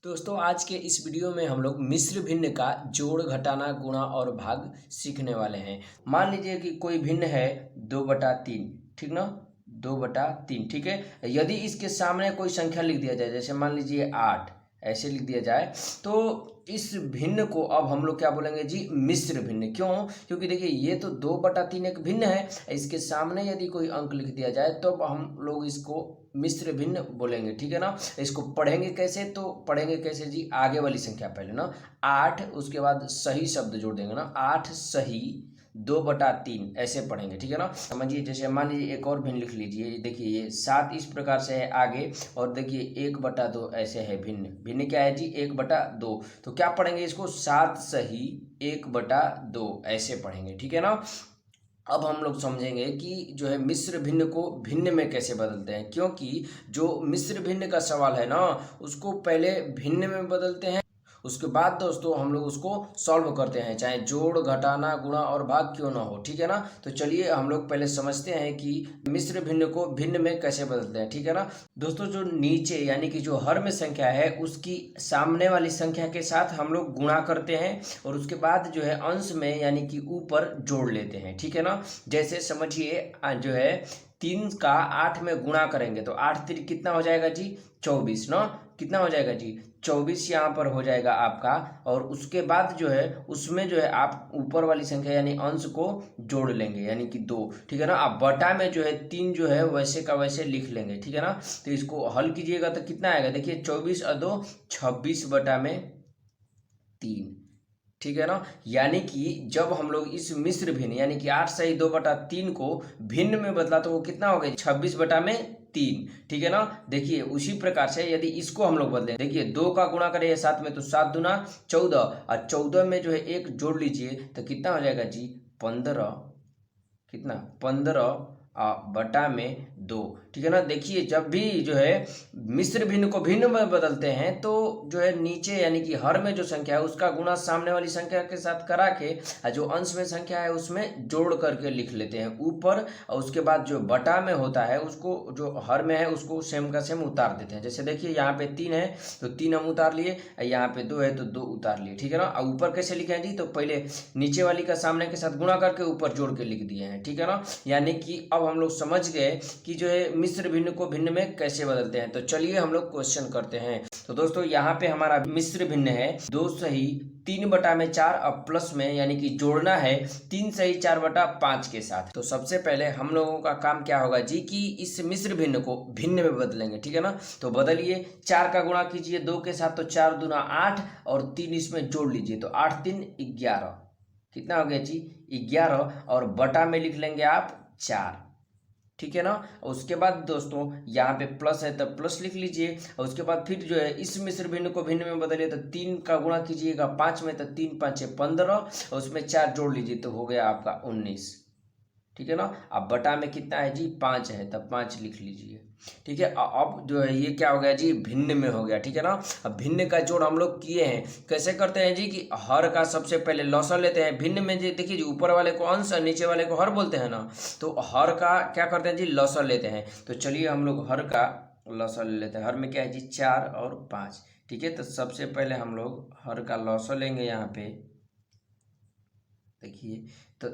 दोस्तों आज के इस वीडियो में हम लोग मिश्र भिन्न का जोड़ घटाना गुणा और भाग सीखने वाले हैं। मान लीजिए कि कोई भिन्न है 2/3, ठीक ना। 2/3, ठीक है। यदि इसके सामने कोई संख्या लिख दिया जाए, जैसे मान लीजिए 8 ऐसे लिख दिया जाए, तो इस भिन्न को अब हम लोग क्या बोलेंगे जी, मिश्र भिन्न। क्यों? क्योंकि देखिए ये तो 2/3 एक भिन्न है, इसके सामने यदि कोई अंक लिख दिया जाए तो हम लोग इसको मिश्र भिन्न बोलेंगे, ठीक है ना। इसको पढ़ेंगे कैसे? तो पढ़ेंगे कैसे जी, आगे वाली संख्या पहले ना 8, उसके बाद सही शब्द जोड़ देंगे ना, 8 सही 2/3 ऐसे पढ़ेंगे, ठीक है ना। समझिए, जैसे मान लीजिए एक और भिन्न लिख लीजिए। देखिए ये 7 इस प्रकार से है आगे, और देखिए 1/2 ऐसे है भिन्न। भिन्न क्या है जी, 1/2। तो क्या पढ़ेंगे इसको, 7 सही 1/2 ऐसे पढ़ेंगे, ठीक है ना। अब हम लोग समझेंगे कि जो है मिश्र भिन्न को भिन्न में कैसे बदलते हैं, क्योंकि जो मिश्र भिन्न का सवाल है ना, उसको पहले भिन्न में बदलते हैं, उसके बाद दोस्तों हम लोग उसको सॉल्व करते हैं, चाहे जोड़ घटाना गुणा और भाग क्यों ना हो, ठीक है ना। तो चलिए हम लोग पहले समझते हैं कि मिश्र भिन्न को भिन्न में कैसे बदलते हैं, ठीक है ना। दोस्तों जो नीचे यानी कि जो हर में संख्या है उसकी सामने वाली संख्या के साथ हम लोग गुणा करते हैं, और उसके बाद जो है अंश में यानी कि ऊपर जोड़ लेते हैं, ठीक है ना। जैसे समझिए जो है 3 का 8 में गुणा करेंगे तो 8 3 कितना हो जाएगा जी, 24 ना। कितना हो जाएगा जी, 24 यहाँ पर हो जाएगा आपका। और उसके बाद जो है उसमें जो है आप ऊपर वाली संख्या यानी अंश को जोड़ लेंगे यानी कि 2, ठीक है ना। आप बटा में जो है 3 जो है वैसे का वैसे लिख लेंगे, ठीक है ना। तो इसको हल कीजिएगा तो कितना आएगा, देखिए 24 और 2 26/3, ठीक है ना। यानी कि जब हम लोग इस मिश्र भिन्न यानी कि 8 सही 2/3 को भिन्न में बदला तो वो कितना हो गया, 26/3, ठीक है ना। देखिए उसी प्रकार से यदि इसको हम लोग बदलें, देखिए 2 का गुणा करें 7 में तो 7 दूना 14, और 14 में जो है 1 जोड़ लीजिए तो कितना हो जाएगा जी, 15। कितना, 15/2, ठीक है ना। देखिए जब भी जो है मिश्र भिन्न को भिन्न में बदलते हैं तो जो है नीचे यानी कि हर में जो संख्या है उसका गुणा सामने वाली संख्या के साथ करा के, जो अंश में संख्या है उसमें जोड़ करके लिख लेते हैं ऊपर, और उसके बाद जो बटा में होता है उसको, जो हर में है उसको सेम का सेम उतार देते हैं। जैसे देखिए यहाँ पे 3 है तो 3 हम उतार लिए, यहाँ पे 2 है तो 2 उतार लिए, ठीक है ना। और ऊपर कैसे लिखे हैं जी, तो पहले नीचे वाली का सामने के साथ गुणा करके ऊपर जोड़ के लिख दिए हैं, ठीक है ना। यानी कि अब हम लोग समझ गए कि जो है मिश्र भिन्न को भिन्न में कैसे बदलते हैं। तो चलिए हम लोग क्वेश्चन करते हैं। तो दोस्तों यहाँ पे हमारा मिश्र भिन्न है 2 सही 3/4, अब प्लस में यानी कि जोड़ना है 3 सही 4/5 के साथ। तो सबसे पहले हम लोगों का काम क्या होगा जी, कि इस मिश्र भिन्न को भिन्न में बदलेंगे, ठीक है ना। तो बदलिए, 4 का गुणा कीजिए 2 के साथ तो 4 दूना 8, और 3 इसमें जोड़ लीजिए तो 8 3 11, कितना हो गया जी, 11, और बटा में लिख लेंगे आप 4, ठीक है ना। उसके बाद दोस्तों यहाँ पे प्लस है तो प्लस लिख लीजिए, और उसके बाद फिर जो है इस मिश्र भिन्न को भिन्न में बदलिए तो 3 का गुणा कीजिएगा 5 में तो 3 5 15, और उसमें 4 जोड़ लीजिए तो हो गया आपका 19, ठीक है ना। अब बटा में कितना है जी, 5 है तब 5 लिख लीजिए, ठीक है। अब जो है ये क्या हो गया जी, भिन्न में हो गया, ठीक है ना। अब भिन्न का जोड़ हम लोग किए हैं, कैसे करते हैं जी, कि हर का सबसे पहले लॉसर लेते हैं। भिन्न में जी देखिए जी, ऊपर वाले को अंश और नीचे वाले को हर बोलते हैं ना, तो हर का क्या करते हैं जी, लॉसर लेते हैं। तो चलिए हम लोग हर का लॉसर ले लेते हैं। हर में क्या है जी, 4 और 5, ठीक है। तो सबसे पहले हम लोग हर का लॉसर लेंगे। यहाँ पे देखिए तो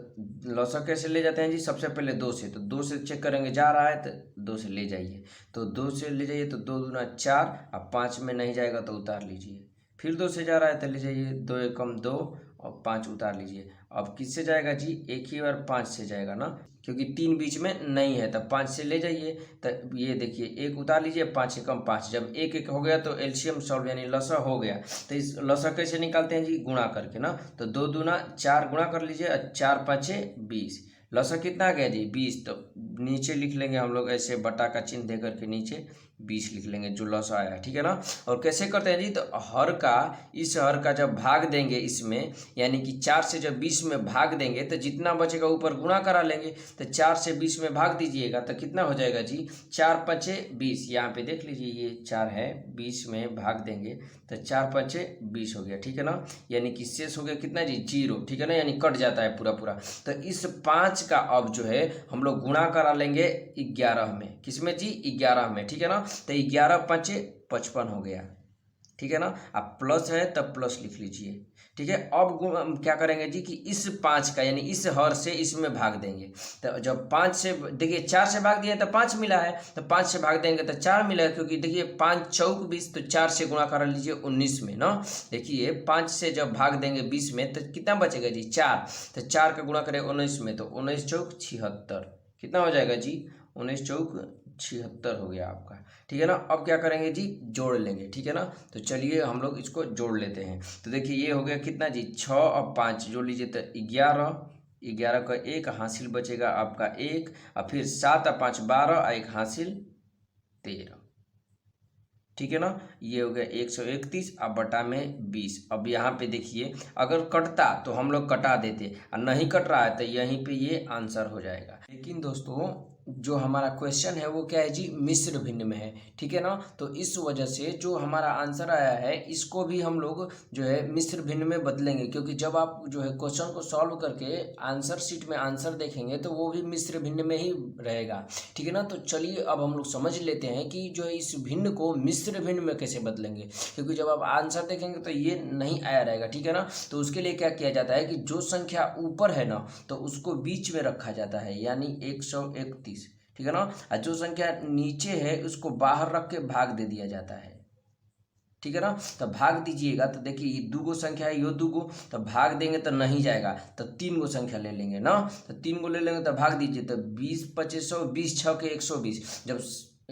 लॉसर कैसे ले जाते हैं जी, सबसे पहले 2 से, तो 2 से चेक करेंगे जा रहा है तो 2 से ले जाइए, तो 2 से ले जाइए तो 2 दूना 4, अब 5 में नहीं जाएगा तो उतार लीजिए। फिर 2 से जा रहा है तो ले जाइए, 2 एकम 2 और 5 उतार लीजिए। अब किससे जाएगा जी, एक ही बार 5 से जाएगा ना, क्योंकि 3 बीच में नहीं है, तब 5 से ले जाइए। तो ये देखिए 1 उतार लीजिए, 5 एकम 5, जब 1 1 हो गया तो एलसीएम सॉल्व यानी लॉसर हो गया। तो इस लॉसर कैसे निकालते हैं जी, गुणा करके ना, तो 2 दूना 4 गुणा कर लीजिए, 4 5 20, लॉसर कितना आ गया जी, 20। तो नीचे लिख लेंगे हम लोग ऐसे बटा का चिन्ह दे करके नीचे 20 लिख लेंगे जो लॉस आया, ठीक है ना। और कैसे करते हैं जी, तो हर का, इस हर का जब भाग देंगे इसमें, यानी कि 4 से जब 20 में भाग देंगे तो जितना बचेगा ऊपर गुणा करा लेंगे। तो 4 से 20 में भाग दीजिएगा तो कितना हो जाएगा जी, 4 5 20, यहाँ पे देख लीजिए ये 4 है, 20 में भाग देंगे तो 4 5 20 हो गया, ठीक है ना। यानी कि शेष हो गया कितना जी, 0, ठीक है ना, यानी कट जाता है पूरा पूरा। तो इस 5 का अब जो है हम लोग गुणा करा लेंगे 11 में, किसमें जी, 11 में, ठीक है ना। तो 11 5 55 हो गया, ठीक है ना। अब प्लस है तब प्लस लिख लीजिए, ठीक है। अब हम क्या करेंगे जी कि इस 5 का यानी इस हर से इसमें भाग देंगे। तो जब 5 से देखिए 4 से भाग दिए तो 5 मिला है, तो 5 से भाग देंगे तो 4 मिला है, क्योंकि देखिए 5 चौक 20, तो 4 से गुणा कर लीजिए 19 में ना। देखिए 5 से जब भाग देंगे 20 में तो कितना बचेगा जी 4, तो 4 का गुणा करें 19 में तो 19 चौक 76, कितना हो जाएगा जी 19 चौक 76 हो गया आपका, ठीक है ना। अब क्या करेंगे जी जोड़ लेंगे, ठीक है ना। तो चलिए हम लोग इसको जोड़ लेते हैं। तो देखिए ये हो गया कितना जी 6 और 5 जोड़ लीजिए तो 11, 11 का 1 हासिल बचेगा आपका 1, और फिर 7 और 5 12 और 1 हासिल 13, ठीक है ना। ये हो गया 131 अब बटा में 20। अब यहाँ पे देखिए अगर कटता तो हम लोग कटा देते, और नहीं कट रहा है तो यहीं पे ये आंसर हो जाएगा। लेकिन दोस्तों जो हमारा क्वेश्चन है वो क्या है जी मिश्र भिन्न में है, ठीक है ना। तो इस वजह से जो हमारा आंसर आया है इसको भी हम लोग जो है मिश्र भिन्न में बदलेंगे, क्योंकि जब आप जो है क्वेश्चन को सॉल्व करके आंसर शीट में आंसर देखेंगे तो वो भी मिश्र भिन्न में ही रहेगा, ठीक है ना। तो चलिए अब हम लोग समझ लेते हैं कि जो है इस भिन्न को मिश्र भिन्न में कैसे बदलेंगे, क्योंकि जब आप आंसर देखेंगे तो ये नहीं आया रहेगा, ठीक है ना। तो उसके लिए क्या किया जाता है कि जो संख्या ऊपर है ना तो उसको बीच में रखा जाता है, यानी 131, ठीक है ना। और जो संख्या नीचे है उसको बाहर रख के भाग दे दिया जाता है, ठीक है ना। तो भाग दीजिएगा तो देखिए ये 2 गो संख्या है, ये 2 गो, तो भाग देंगे तो नहीं जाएगा, तो 3 गो संख्या ले लेंगे ना। तो 3 गो ले लेंगे तो भाग दीजिए, तो 20 25 100, 20 6 के 120। जब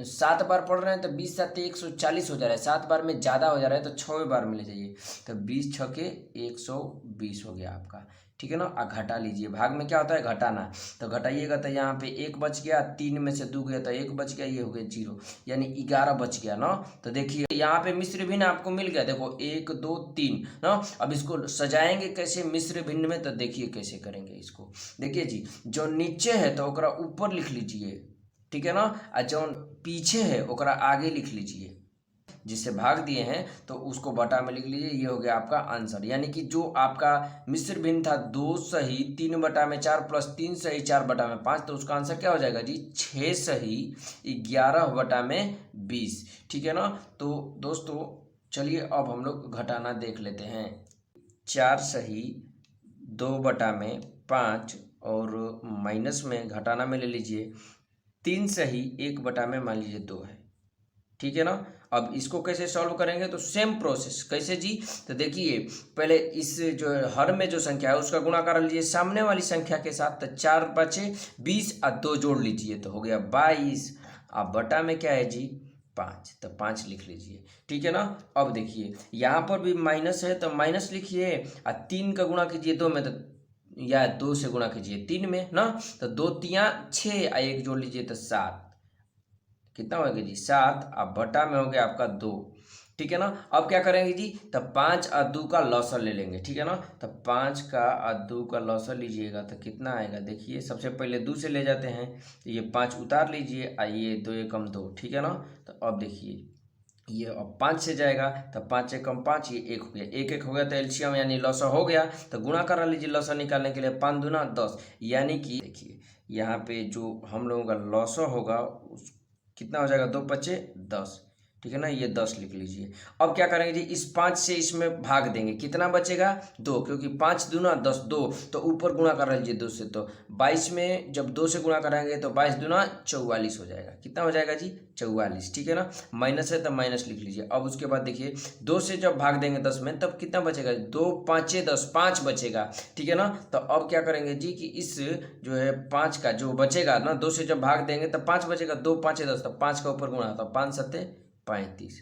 7 बार पढ़ रहे हैं तो 20 7 140 हो जा रहा है, 7 बार में ज़्यादा हो जा रहा है तो 6 बार में ले जाइए, तो 20 6 के 120 हो गया आपका, ठीक है ना। घटा लीजिए, भाग में क्या होता है घटाना, तो घटाइएगा तो यहाँ पे 1 बच गया, 3 में से 2 गया तो 1 बच गया, ये हो गया 0, यानी 11 बच गया ना। तो देखिए यहाँ पे मिश्र भिन्न आपको मिल गया, देखो 1 2 3 ना। अब इसको सजाएंगे कैसे मिश्र भिन्न में, तो देखिए कैसे करेंगे इसको। देखिए जी जो नीचे है तो ओकरा ऊपर लिख लीजिए, ठीक है ना, और जो पीछे है ओकरा आगे लिख लीजिए, जिससे भाग दिए हैं तो उसको बटा में लिख लीजिए, ये हो गया आपका आंसर। यानी कि जो आपका मिश्र भिन्न था 2 सही 3 बटा में 4 प्लस 3 सही 4 बटा में 5, तो उसका आंसर क्या हो जाएगा जी 6 सही 11 बटा में 20, ठीक है ना। तो दोस्तों चलिए अब हम लोग घटाना देख लेते हैं। 4 सही 2 बटा में 5 और माइनस में घटाना में ले लीजिए 3 सही 1 बटा में मान लीजिए 2 है, ठीक है ना। अब इसको कैसे सॉल्व करेंगे, तो सेम प्रोसेस कैसे जी, तो देखिए पहले इस जो हर में जो संख्या है उसका गुणा कर लीजिए सामने वाली संख्या के साथ, तो 4 बचे 20 और 2 जोड़ लीजिए तो हो गया 22, अब बटा में क्या है जी 5, तो 5 लिख लीजिए, ठीक है ना। अब देखिए यहाँ पर भी माइनस है तो माइनस लिखिए, और 3 का गुणा कीजिए 2 में, तो या 2 से गुणा कीजिए 3 में ना, तो 2 3 6 और 1 जोड़ लीजिए तो 7, कितना होगा जी 7, अब बटा में हो गया आपका 2, ठीक है ना। अब क्या करेंगे जी, तब 5 और 2 का लॉसर ले लेंगे, ठीक है ना। तब 5 का और 2 का लॉसर लीजिएगा तो कितना आएगा, देखिए सबसे पहले 2 से ले जाते हैं, तो ये 5 उतार लीजिए, आइए 2 एकम 2, ठीक है ना। तो अब देखिए ये अब 5 से जाएगा, तब 5 एकम 5, ये 1 हो गया, 1 1 हो गया तो एलसीएम यानी लॉसर हो गया, तो गुणा करा लीजिए लॉसर निकालने के लिए, 5 दूना 10, यानी कि देखिए यहाँ पे जो हम लोगों का लॉसर होगा कितना हो जाएगा 2 5 10, ठीक है ना, ये 10 लिख लीजिए। अब क्या करेंगे जी इस 5 से इसमें भाग देंगे, कितना बचेगा 2, क्योंकि 5 दूना 10 2, तो ऊपर गुणा कर लीजिए 2 से, तो 22 में जब 2 से गुणा कराएंगे तो 22 दूना 44 हो जाएगा, कितना हो जाएगा जी 44, ठीक है ना। माइनस है तो माइनस लिख लीजिए। अब उसके बाद देखिए 2 से जब भाग देंगे 10 में तब कितना बचेगा 2 5 10, 5 बचेगा, ठीक है ना। तो अब क्या करेंगे जी कि इस जो है 5 का जो बचेगा ना 2 से जब भाग देंगे तब 5 बचेगा, 2 5 10, तो 5 का ऊपर गुणा, तो 5 7 35,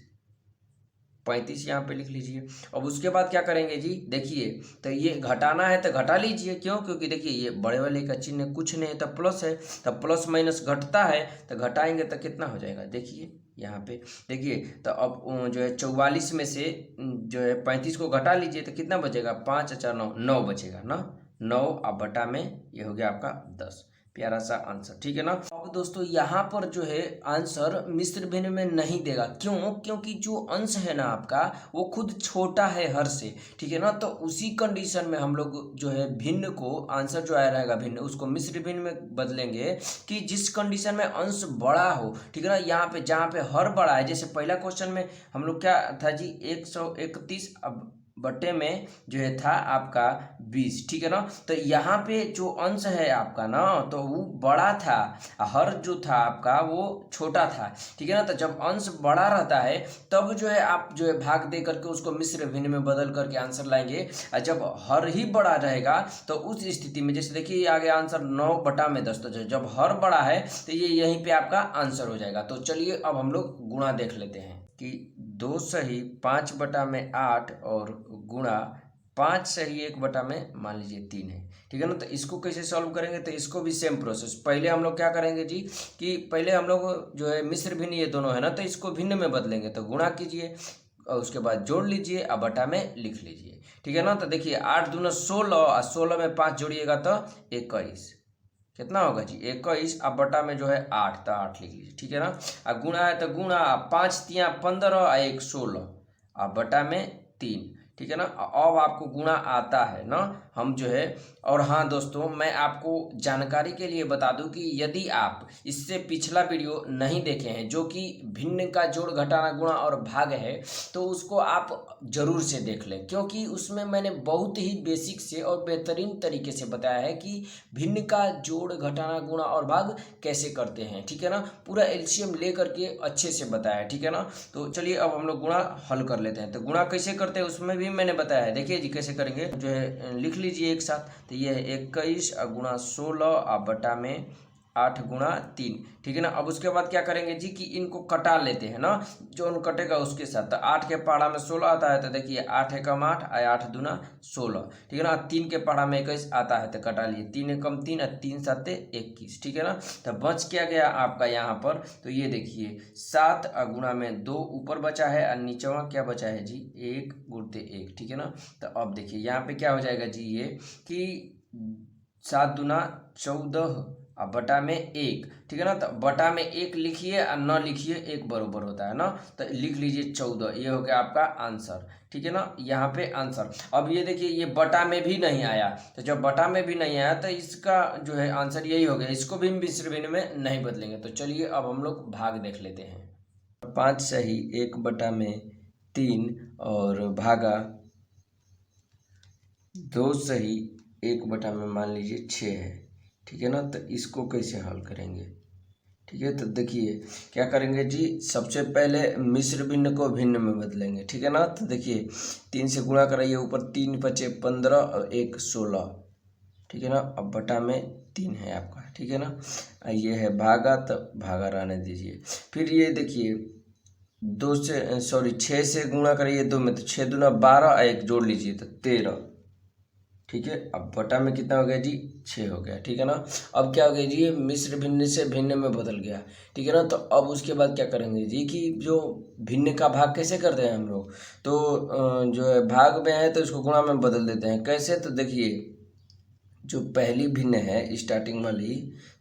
35 यहाँ पे लिख लीजिए। अब उसके बाद क्या करेंगे जी देखिए, तो ये घटाना है तो घटा लीजिए, क्यों, क्योंकि देखिए ये बड़े वाले का चिन्ह कुछ नहीं है तो प्लस है, तो प्लस माइनस घटता है, तो घटाएंगे तो कितना हो जाएगा, देखिए यहाँ पे देखिए। तो अब जो है 44 में से जो है 35 को घटा लीजिए तो कितना बचेगा 5 4 9 9 बचेगा ना, 9 अब बटा में ये हो गया आपका 10, प्यारा सा आंसर, ठीक है ना। अब दोस्तों यहाँ पर जो है आंसर मिश्र भिन्न में नहीं देगा, क्यों? क्योंकि जो अंश है ना आपका वो खुद छोटा है हर से, ठीक है ना। तो उसी कंडीशन में हम लोग जो है भिन्न को, आंसर जो आया रहेगा भिन्न, उसको मिश्र भिन्न में बदलेंगे कि जिस कंडीशन में अंश बड़ा हो, ठीक है ना। यहाँ पे जहाँ पे हर बड़ा है, जैसे पहला क्वेश्चन में हम लोग क्या था जी 131 अब बटे में जो है था आपका 20, ठीक है ना। तो यहाँ पे जो अंश है आपका ना तो वो बड़ा था, हर जो था आपका वो छोटा था, ठीक है ना। तो जब अंश बड़ा रहता है तब जो है आप जो है भाग दे करके उसको मिश्र भिन्न में बदल करके आंसर लाएंगे। और जब हर ही बड़ा रहेगा तो उस स्थिति में, जैसे देखिए आगे आंसर 9/10, तो जब हर बड़ा है तो ये यहीं पे आपका आंसर हो जाएगा। तो चलिए अब हम लोग गुणा देख लेते हैं कि 2 सही 5/8 और गुणा 5 सही 1 में मान लीजिए 3 है, ठीक है ना। तो इसको कैसे सॉल्व करेंगे? तो इसको भी सेम प्रोसेस, पहले हम लोग क्या करेंगे जी कि पहले हम लोग जो है मिश्र भिन्न ये दोनों है ना, तो इसको भिन्न में बदलेंगे। तो गुणा कीजिए और उसके बाद जोड़ लीजिए और बटा में लिख लीजिए, ठीक है ना। तो देखिए 8 दूना 16 और 16 में 5 जोड़िएगा तो 21, कितना होगा जी 21, अब बटा में जो है 8, तो 8 लिख लीजिए, ठीक है ना। अब गुणा है तो गुणा, 5 तिया 15 और 1 16, अब बटा में 3, ठीक है ना। अब आपको गुणा आता है ना, हम जो है। और हाँ दोस्तों, मैं आपको जानकारी के लिए बता दूं कि यदि आप इससे पिछला वीडियो नहीं देखे हैं जो कि भिन्न का जोड़ घटाना गुणा और भाग है, तो उसको आप जरूर से देख लें, क्योंकि उसमें मैंने बहुत ही बेसिक से और बेहतरीन तरीके से बताया है कि भिन्न का जोड़ घटाना गुणा और भाग कैसे करते हैं, ठीक है ना। पूरा एलसीएम ले करके अच्छे से बताया है, ठीक है ना। तो चलिए अब हम लोग गुणा हल कर लेते हैं। तो गुणा कैसे करते हैं उसमें भी मैंने बताया है, देखिए जी कैसे करेंगे, जो है लिख लीजिए एक साथ। तो ये है 21 गुणा 16 और बटा में 8 गुणा 3, ठीक है ना। अब उसके बाद क्या करेंगे जी कि इनको कटा लेते हैं ना, जो उन कटेगा उसके साथ। तो 8 के पहाड़ा में 16 आता है, तो देखिए 8 एकम 8 और 8 दूना 16, ठीक है ना। 3 के पहाड़ा में 21 आता है, तो कटा लिए 3 एकम 3 और 3 7 21, ठीक है ना। तो बच क्या गया आपका यहाँ पर, तो ये देखिए 7 गुणा में 2 ऊपर बचा है और नीचवा क्या बचा है जी 1 गुणते 1, ठीक है ना। तो अब देखिए यहाँ पे क्या हो जाएगा जी ये कि 7 दूना 14 और बटा में 1, ठीक है ना। तो बटा में 1 लिखिए और न लिखिए, 1 बरोबर होता है ना, तो लिख लीजिए 14, ये हो गया आपका आंसर, ठीक है ना। यहाँ पे आंसर, अब ये देखिए ये बटा में भी नहीं आया, तो जब बटा में भी नहीं आया तो इसका जो है आंसर यही हो गया, इसको भी मिश्र भिन्न में नहीं बदलेंगे। तो चलिए अब हम लोग भाग देख लेते हैं। 5 सही 1/3 और भागा 2 सही 1 में मान लीजिए 6 है, ठीक है ना। तो इसको कैसे हल करेंगे, ठीक है। तो देखिए क्या करेंगे जी, सबसे पहले मिश्र भिन्न को भिन्न में बदलेंगे, ठीक है ना। तो देखिए 3 से गुणा कराइए, ऊपर 3 बचे 15 और 1 16, ठीक है ना। अब बटा में 3 है आपका, ठीक है ना। ये है भागा, तो भागा रहने दीजिए। फिर ये देखिए 6 से गुणा करिए 2 में, तो 6 दूना 12 और 1 जोड़ लीजिए तो 13, ठीक है। अब बटा में कितना हो गया जी 6 हो गया, ठीक है ना। अब क्या हो गया जी, ये मिश्र भिन्न से भिन्न में बदल गया, ठीक है ना। तो अब उसके बाद क्या करेंगे जी कि जो भिन्न का भाग कैसे करते हैं हम लोग, तो जो है भाग में है तो इसको गुणा में बदल देते हैं। कैसे, तो देखिए जो पहली भिन्न है स्टार्टिंग वाली,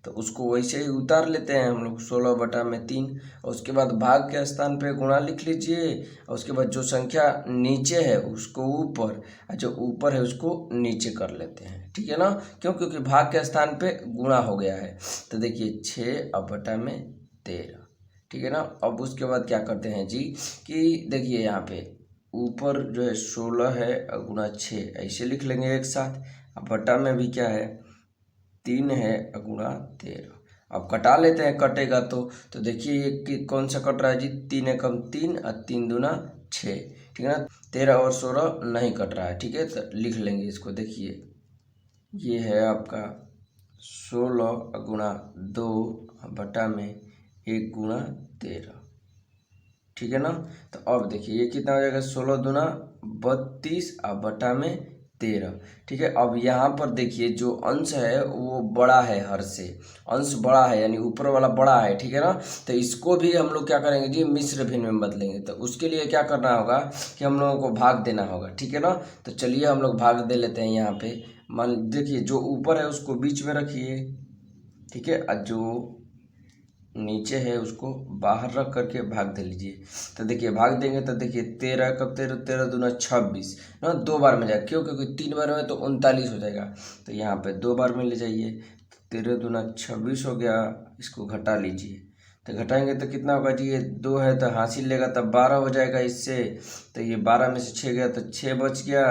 तो उसको वैसे ही उतार लेते हैं हम लोग 16/3, और उसके बाद भाग के स्थान पे गुणा लिख लीजिए, और उसके बाद जो संख्या नीचे है उसको ऊपर और जो ऊपर है उसको नीचे कर लेते हैं, ठीक है ना। क्यों? क्योंकि भाग के स्थान पे गुणा हो गया है। तो देखिए 6/13, ठीक है ना। अब उसके बाद क्या करते हैं जी कि देखिए यहाँ पे ऊपर जो है 16 है गुणा 6, ऐसे लिख लेंगे एक साथ। अब बटा में भी क्या है 3 है गुणा 13, अब कटा लेते हैं, कटेगा तो देखिए ये कि कौन सा कट रहा है जी 3 एकम 3 और 3 दूना 6, ठीक है ना। 13 और 16 नहीं कट रहा है, ठीक है। तो लिख लेंगे इसको, देखिए ये है आपका 16 गुणा 2 बटा में 1 गुणा 13, ठीक है ना। तो अब देखिए ये कितना हो जाएगा 16 दूना 32 और बटा में 13, ठीक है। अब यहाँ पर देखिए जो अंश है वो बड़ा है, हर से अंश बड़ा है यानी ऊपर वाला बड़ा है, ठीक है ना। तो इसको भी हम लोग क्या करेंगे जी मिश्र भिन्न में बदलेंगे। तो उसके लिए क्या करना होगा कि हम लोगों को भाग देना होगा, ठीक है ना। तो चलिए हम लोग भाग दे लेते हैं। यहाँ पे मान देखिए जो ऊपर है उसको बीच में रखिए, ठीक है। और जो नीचे है उसको बाहर रख करके भाग दे लीजिए। तो देखिए भाग देंगे तो देखिए 13 कब 13, 13 दूना 26 ना, 2 बार में जाएगा। क्यों? क्योंकि 3 बार में तो 39 हो जाएगा। तो यहाँ पे 2 बार में ले जाइए। 13 दूना 26 हो गया। इसको घटा लीजिए। तो घटाएंगे तो कितना होगा जी? ये 2 है तो हासिल लेगा तब 12 हो जाएगा इससे। तो ये 12 में से 6 गया तो 6 बच गया।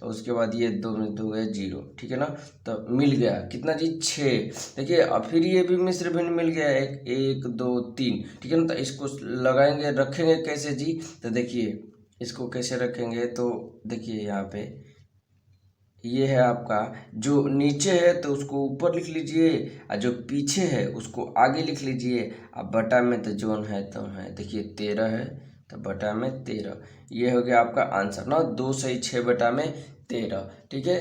और उसके बाद ये 2 में 2 है 0, ठीक है ना। तो मिल गया कितना जी? 6। देखिए अब फिर ये भी मिश्र भिन्न मिल गया। 1 2 3, ठीक है ना। तो इसको लगाएंगे, रखेंगे कैसे जी? तो देखिए इसको कैसे रखेंगे, तो देखिए यहाँ पे ये है आपका, जो नीचे है तो उसको ऊपर लिख लीजिए, और जो पीछे है उसको आगे लिख लीजिए। अब बटा में तो जोन है तो है, देखिए 13 है तो बटा में 13। ये हो गया आपका आंसर ना, 2 सही 6 बटा में 13, ठीक है।